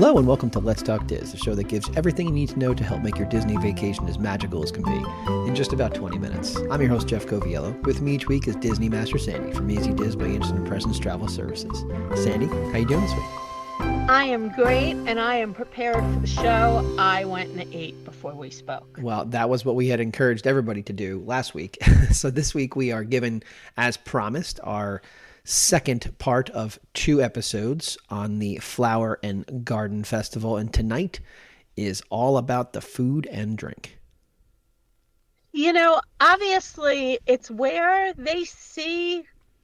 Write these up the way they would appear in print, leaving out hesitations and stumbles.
Hello and welcome to Let's Talk Diz, the show that gives everything you need to know to help make your Disney vacation as magical as can be in just about 20 minutes. I'm your host, Jeff Coviello. With me each week is Disney Master Sandy from Easy Diz by Instant Presence Travel Services. Sandy, how you doing this week? I am great, and I am prepared for the show. I went and ate before we spoke. Well, that was what we had encouraged everybody to do last week. So this week we are given, as promised, our second part of 2 episodes on the Flower and Garden Festival. And tonight is all about the food and drink. You know, obviously, it's where they see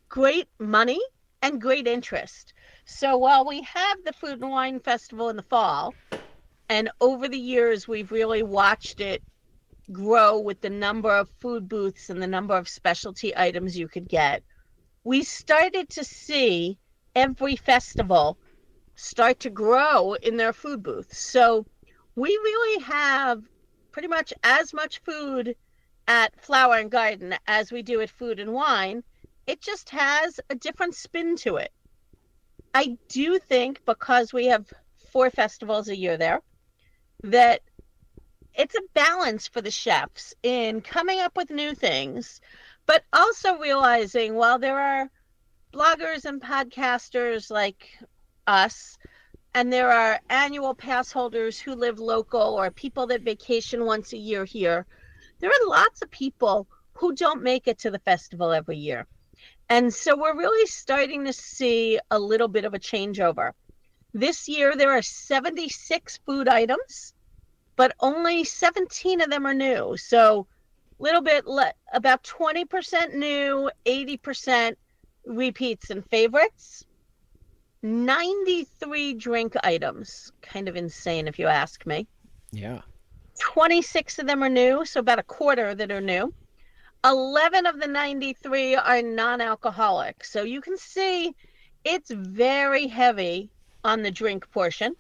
great money and great interest. So while we have the Food and Wine Festival in the fall, and over the years, we've really watched it grow with the number of food booths and the number of specialty items you could get, we started to see every festival start to grow in their food booths. So we really have pretty much as much food at Flower and Garden as we do at Food and Wine. It just has a different spin to it. I do think because we have 4 festivals a year there, that it's a balance for the chefs in coming up with new things, but also realizing while there are bloggers and podcasters like us, and there are annual pass holders who live local or people that vacation once a year here, there are lots of people who don't make it to the festival every year. And so we're really starting to see a little bit of a changeover. This year, there are 76 food items, but only 17 of them are new. So little bit, about 20% new, 80% repeats and favorites. 93 drink items, kind of insane if you ask me. Yeah. 26 of them are new, so about a quarter that are new. 11 of the 93 are non-alcoholic. So you can see it's very heavy on the drink portion.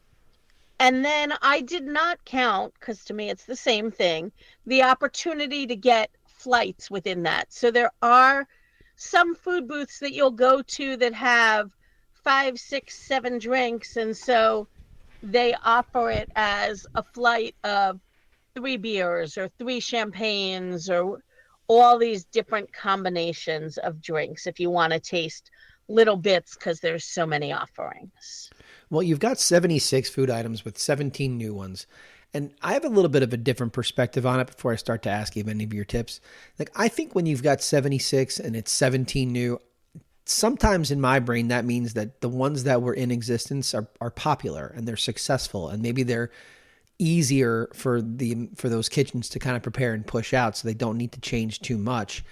And then I did not count, because to me it's the same thing, the opportunity to get flights within that. So there are some food booths that you'll go to that have 5, 6, 7 drinks. And so they offer it as a flight of 3 beers or 3 champagnes or all these different combinations of drinks if you want to taste little bits, because there's so many offerings. Well, you've got 76 food items with 17 new ones. And I have a little bit of a different perspective on it before I start to ask you any of your tips. Like, I think when you've got 76 and it's 17 new, sometimes in my brain, that means that the ones that were in existence are popular and they're successful, and maybe they're easier for those kitchens to kind of prepare and push out, so they don't need to change too much.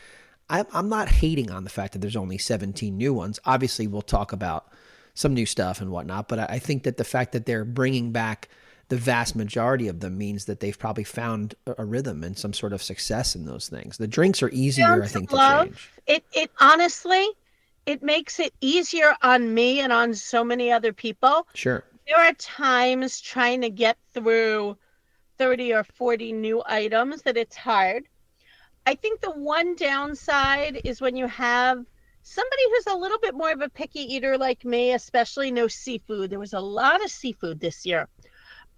I'm not hating on the fact that there's only 17 new ones. Obviously, we'll talk about some new stuff and whatnot, but I think that the fact that they're bringing back the vast majority of them means that they've probably found a rhythm and some sort of success in those things. The drinks are easier, I think, to change. It honestly, it makes it easier on me and on so many other people. Sure. There are times trying to get through 30 or 40 new items that it's hard. I think the one downside is when you have somebody who's a little bit more of a picky eater like me, especially no seafood. There was a lot of seafood this year.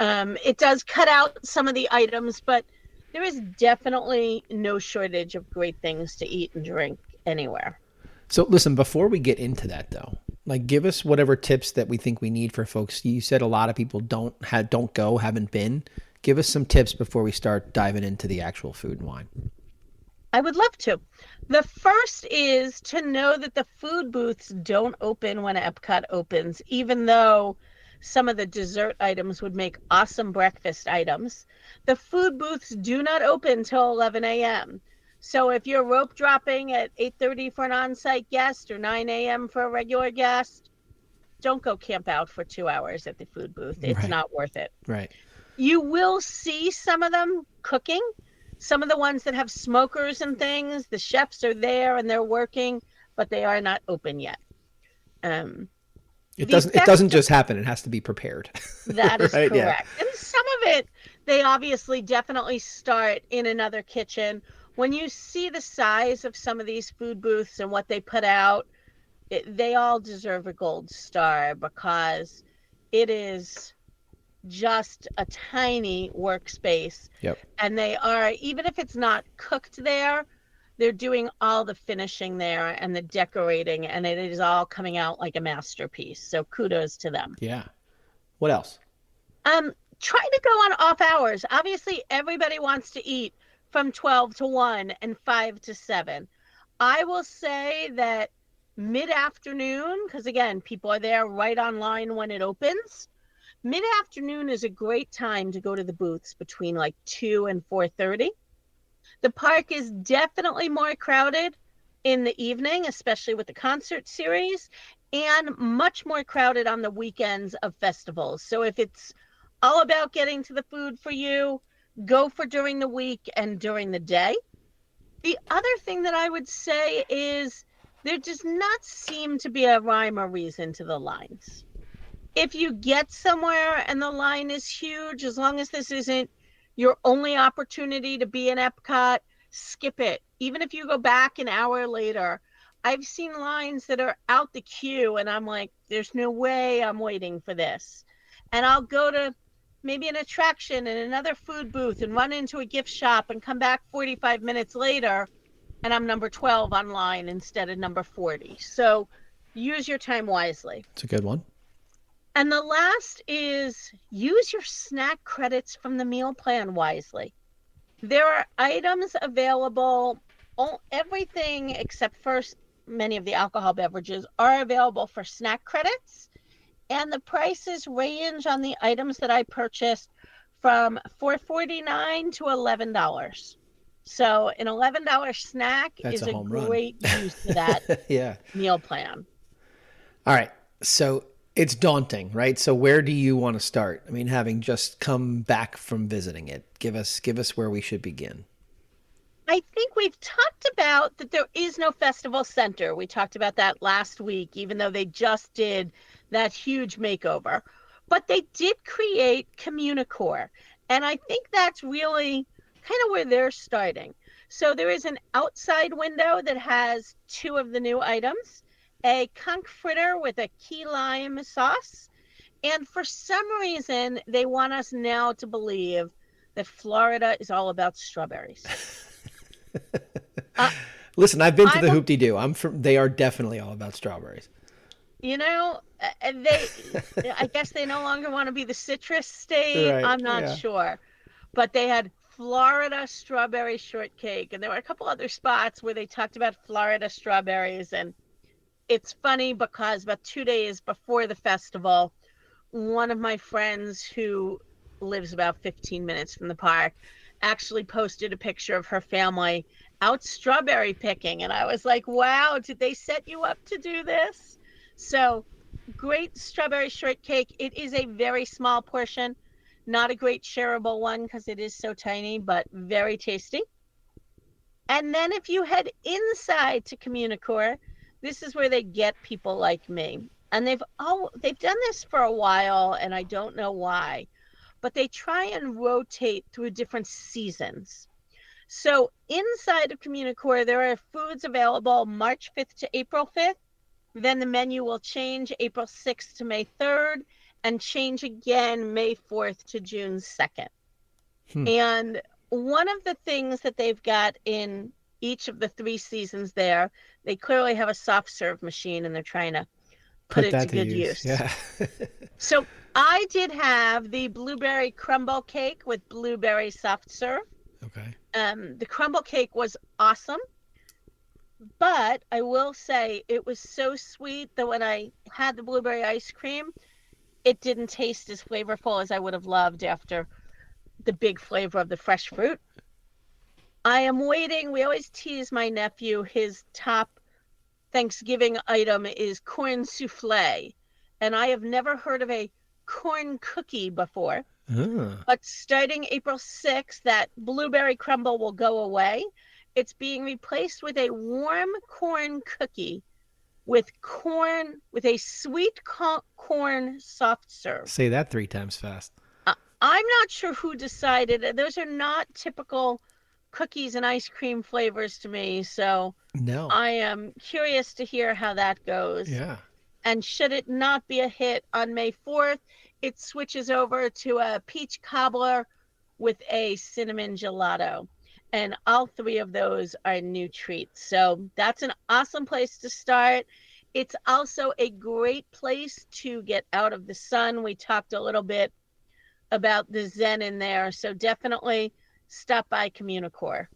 It does cut out some of the items, but there is definitely no shortage of great things to eat and drink anywhere. So listen, before we get into that though, like, give us whatever tips that we think we need for folks. You said a lot of people haven't been. Give us some tips before we start diving into the actual food and wine. I would love to. The first is to know that the food booths don't open when Epcot opens, even though some of the dessert items would make awesome breakfast items. The food booths do not open till 11 a.m. So if you're rope dropping at 8:30 for an on-site guest or 9 a.m. for a regular guest, don't go camp out for 2 hours at the food booth. It's not worth it. Right. You will see some of them cooking. Some of the ones that have smokers and things, the chefs are there and they're working, but they are not open yet. It doesn't just happen. It has to be prepared. That is right? correct. Yeah. And some of it, they obviously definitely start in another kitchen. When you see the size of some of these food booths and what they put out, they all deserve a gold star, because it is just a tiny workspace. Yep. And they are, even if it's not cooked there, they're doing all the finishing there and the decorating, and it is all coming out like a masterpiece. So kudos to them. Yeah. What else? Try to go on off hours. Obviously, everybody wants to eat from 12 to 1 and 5 to 7. I will say that mid-afternoon, because again, people are there right online when it opens. Mid-afternoon is a great time to go to the booths between like 2 and 4:30. The park is definitely more crowded in the evening, especially with the concert series, and much more crowded on the weekends of festivals. So if it's all about getting to the food for you, go for during the week and during the day. The other thing that I would say is there does not seem to be a rhyme or reason to the lines. If you get somewhere and the line is huge, as long as this isn't your only opportunity to be in Epcot, skip it. Even if you go back an hour later, I've seen lines that are out the queue and I'm like, there's no way I'm waiting for this. And I'll go to maybe an attraction and another food booth and run into a gift shop and come back 45 minutes later and I'm number 12 online instead of number 40. So use your time wisely. It's a good one. And the last is use your snack credits from the meal plan wisely. There are items available, everything except for many of the alcohol beverages are available for snack credits. And the prices range on the items that I purchased from $4.49 to $11. So an $11 snack That's is a home run. great use of that Yeah. meal plan. All right. So it's daunting, right? So where do you want to start? I mean, having just come back from visiting it, give us where we should begin. I think we've talked about that there is no festival center. We talked about that last week, even though they just did that huge makeover. But they did create Communicore. And I think that's really kind of where they're starting. So there is an outside window that has 2 of the new items, a conch fritter with a key lime sauce. And for some reason, they want us now to believe that Florida is all about strawberries. Listen, I've been to the Hoop-Dee-Doo. They are definitely all about strawberries. You know, I guess they no longer want to be the citrus state. Right, I'm not sure. But they had Florida strawberry shortcake. And there were a couple other spots where they talked about Florida strawberries. And it's funny because about 2 days before the festival, one of my friends who lives about 15 minutes from the park actually posted a picture of her family out strawberry picking. And I was like, wow, did they set you up to do this? So great strawberry shortcake. It is a very small portion, not a great shareable one because it is so tiny, but very tasty. And then if you head inside to Communicore, this is where they get people like me. And they've done this for a while, and I don't know why, but they try and rotate through different seasons. So inside of Communicore, there are foods available March 5th to April 5th. Then the menu will change April 6th to May 3rd and change again May 4th to June 2nd. And one of the things that they've got in each of the 3 seasons there, they clearly have a soft serve machine and they're trying to put it to good use. Yeah. So I did have the blueberry crumble cake with blueberry soft serve. Okay. The crumble cake was awesome. But I will say it was so sweet that when I had the blueberry ice cream, it didn't taste as flavorful as I would have loved after the big flavor of the fresh fruit. I am waiting. We always tease my nephew. His top Thanksgiving item is corn souffle. And I have never heard of a corn cookie before. But starting April 6th, that blueberry crumble will go away. It's being replaced with a warm corn cookie with a sweet corn soft serve. Say that 3 times fast. I'm not sure who decided. Those are not typical cookies and ice cream flavors to me. So no, I am curious to hear how that goes. Yeah. And should it not be a hit on May 4th, it switches over to a peach cobbler with a cinnamon gelato. And all three of those are new treats. So that's an awesome place to start. It's also a great place to get out of the sun. We talked a little bit about the Zen in there. So definitely stop by Communicore.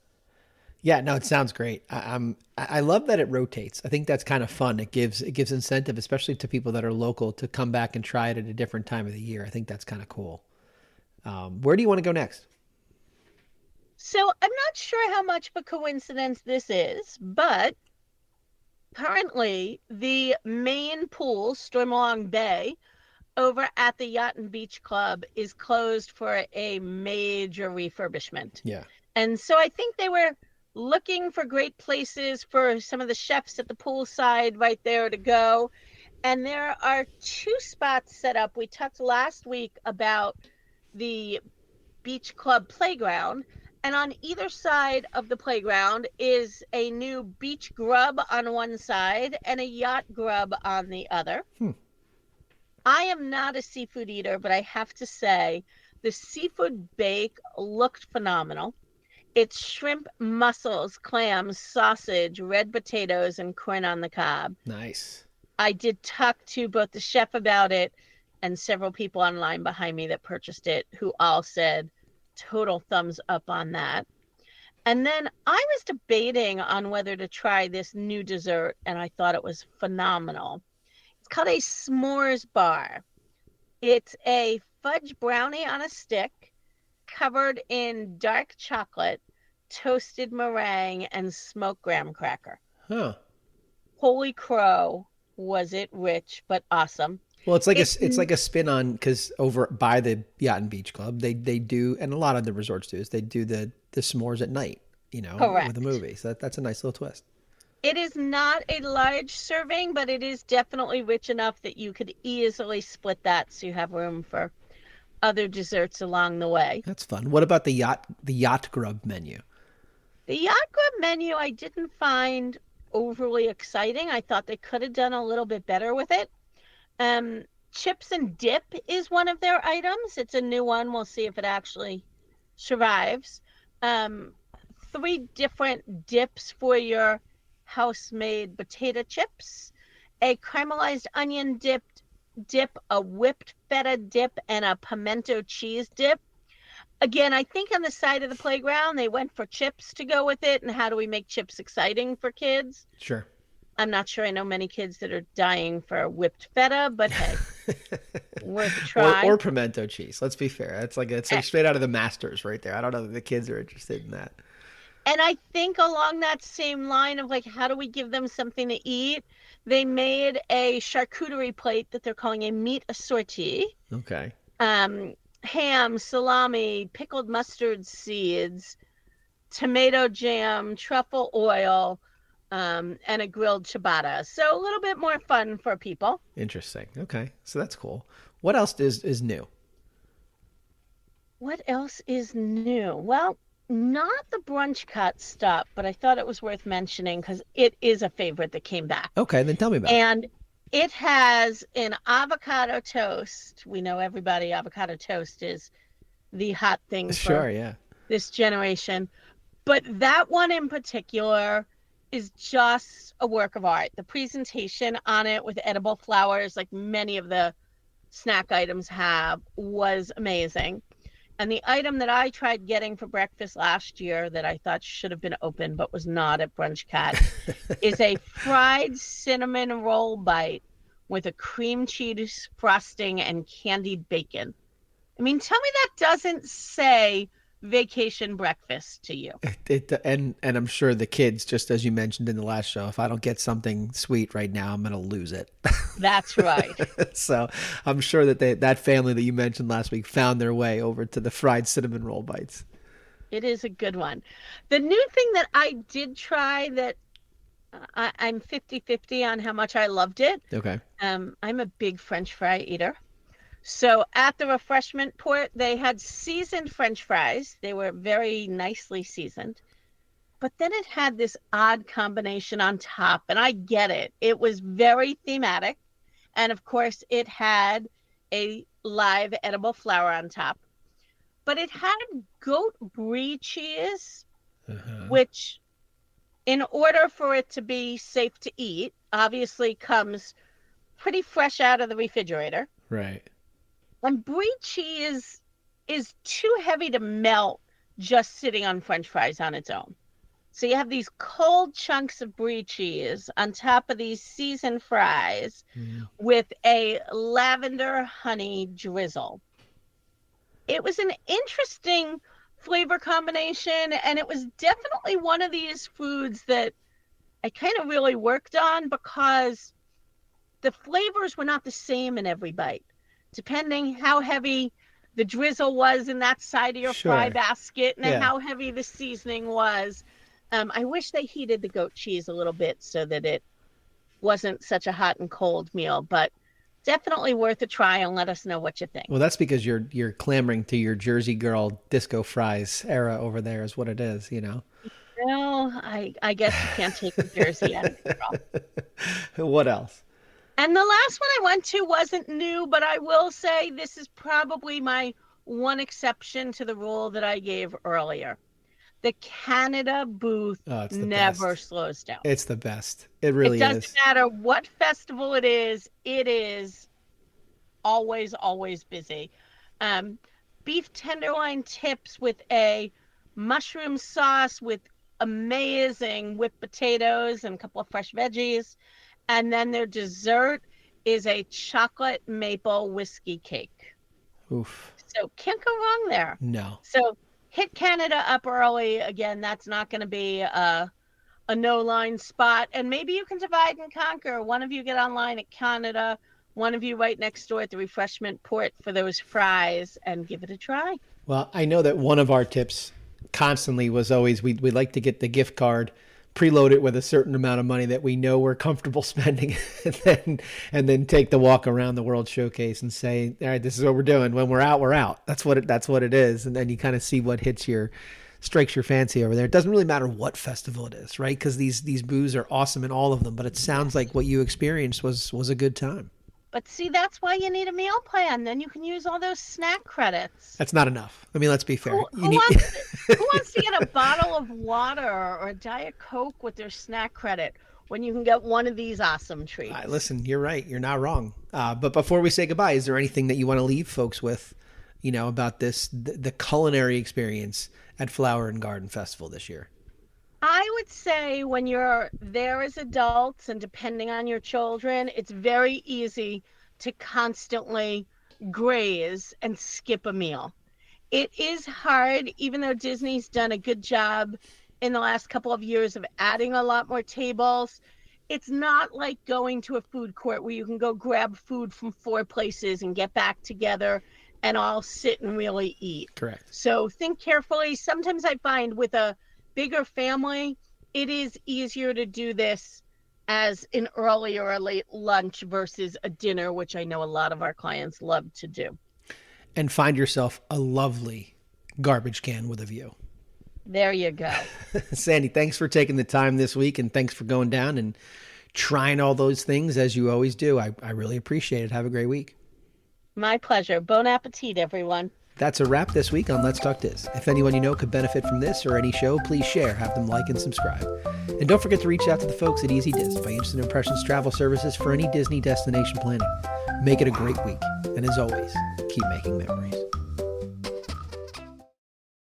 Yeah, no, it sounds great. I love that it rotates. I think that's kind of fun. It gives incentive, especially to people that are local, to come back and try it at a different time of the year. I think that's kind of cool. Where do you want to go next? So I'm not sure how much of a coincidence this is, but currently the main pool, Stormalong Bay, over at the Yacht and Beach Club is closed for a major refurbishment. Yeah. And so I think they were looking for great places for some of the chefs at the poolside right there to go. And there are two spots set up. We talked last week about the beach club playground. And on either side of the playground is a new beach grub on one side and a yacht grub on the other. I am not a seafood eater, but I have to say the seafood bake looked phenomenal. It's shrimp, mussels, clams, sausage, red potatoes, and corn on the cob. Nice. I did talk to both the chef about it and several people online behind me that purchased it who all said total thumbs up on that. And then I was debating on whether to try this new dessert, and I thought it was phenomenal. It's called a s'mores bar. It's a fudge brownie on a stick covered in dark chocolate, toasted meringue, and smoked graham cracker. Huh. Holy crow, was it rich but awesome. Well, it's like a spin on, because over by the Yacht and Beach Club, they do, and a lot of the resorts do, is they do the s'mores at night, Correct. with a movie. So that's a nice little twist. It is not a large serving, but it is definitely rich enough that you could easily split that so you have room for other desserts along the way. That's fun. What about the yacht grub menu? The yacht grub menu I didn't find overly exciting. I thought they could have done a little bit better with it. Chips and dip is one of their items. It's a new one. We'll see if it actually survives. 3 different dips for your house-made potato chips, a caramelized onion dip, a whipped feta dip, and a pimento cheese dip. Again, I think on the side of the playground, they went for chips to go with it. And how do we make chips exciting for kids? Sure. I'm not sure I know many kids that are dying for whipped feta, but hey, worth a try. Or pimento cheese. Let's be fair. It's like straight out of the Masters right there. I don't know that the kids are interested in that. And I think along that same line of like, how do we give them something to eat? They made a charcuterie plate that they're calling a meat assorti. Okay. Ham, salami, pickled mustard seeds, tomato jam, truffle oil, and a grilled ciabatta. So a little bit more fun for people. Interesting. Okay. So that's cool. What else is new? What else is new? Well, not the brunch cut stop, but I thought it was worth mentioning because it is a favorite that came back. Okay, then tell me about it. And it has an avocado toast. We know everybody, avocado toast is the hot thing Sure, for yeah. this generation. But that one in particular is just a work of art. The presentation on it with edible flowers, like many of the snack items have, was amazing. And the item that I tried getting for breakfast last year that I thought should have been open but was not at Brunch Cat is a fried cinnamon roll bite with a cream cheese frosting and candied bacon. I mean, tell me that doesn't say vacation breakfast to you. And I'm sure the kids, just as you mentioned in the last show, if I don't get something sweet right now, I'm going to lose it. That's right. So I'm sure that that family that you mentioned last week found their way over to the fried cinnamon roll bites. It is a good one. The new thing that I did try that I'm 50-50 on how much I loved it. Okay. I'm a big French fry eater. So at the refreshment port, they had seasoned French fries. They were very nicely seasoned. But then it had this odd combination on top, and I get it. It was very thematic. And of course, it had a live edible flour on top. But it had goat brie cheese, which, in order for it to be safe to eat, obviously comes pretty fresh out of the refrigerator. Right. And brie cheese is too heavy to melt just sitting on French fries on its own. So you have these cold chunks of brie cheese on top of these seasoned fries with a lavender honey drizzle. It was an interesting flavor combination, and it was definitely one of these foods that I kind of really worked on because the flavors were not the same in every bite, depending how heavy the drizzle was in that side of your fry basket and how heavy the seasoning was. I wish they heated the goat cheese a little bit so that it wasn't such a hot and cold meal, but definitely worth a try, and let us know what you think. Well, that's because you're clamoring to your Jersey girl disco fries era over there is what it is, you know? Well, I guess you can't take the Jersey out of the girl. What else? And the last one I went to wasn't new, but I will say this is probably my one exception to the rule that I gave earlier. The Canada booth never slows down. It's the best. It really is. It doesn't matter what festival it is always, always busy. Beef tenderloin tips with a mushroom sauce with amazing whipped potatoes and a couple of fresh veggies. And then their dessert is a chocolate maple whiskey cake. Oof. So can't go wrong there. No. So hit Canada up early. Again, that's not going to be a no-line spot. And maybe you can divide and conquer. One of you get online at Canada, one of you right next door at the refreshment port for those fries, and give it a try. Well, I know that one of our tips constantly was always we like to get the gift card, preload it with a certain amount of money that we know we're comfortable spending, and then take the walk around the World Showcase and say, all right, this is what we're doing. When we're out, we're out. That's what it is. And then you kind of see what strikes your fancy over there. It doesn't really matter what festival it is, right? Because these booths are awesome in all of them, but it sounds like what you experienced was a good time. But see, that's why you need a meal plan. Then you can use all those snack credits. That's not enough. I mean, let's be fair. Who wants to get a bottle of water or a Diet Coke with their snack credit when you can get one of these awesome treats? Listen, you're right. You're not wrong. But before we say goodbye, is there anything that you want to leave folks with, about the culinary experience at Flower and Garden Festival this year? I would say when you're there as adults and depending on your children, it's very easy to constantly graze and skip a meal. It is hard, even though Disney's done a good job in the last couple of years of adding a lot more tables. It's not like going to a food court where you can go grab food from 4 places and get back together and all sit and really eat. Correct. So think carefully. Sometimes I find with a bigger family, it is easier to do this as an early or a late lunch versus a dinner, which I know a lot of our clients love to do. And find yourself a lovely garbage can with a view. There you go. Sandy, thanks for taking the time this week, and thanks for going down and trying all those things as you always do. I really appreciate it. Have a great week. My pleasure. Bon appetit, everyone. That's a wrap this week on Let's Talk Diz. If anyone you know could benefit from this or any show, please share, have them like and subscribe. And don't forget to reach out to the folks at Easy Diz by Instant Impressions Travel Services for any Disney destination planning. Make it a great week. And as always, keep making memories.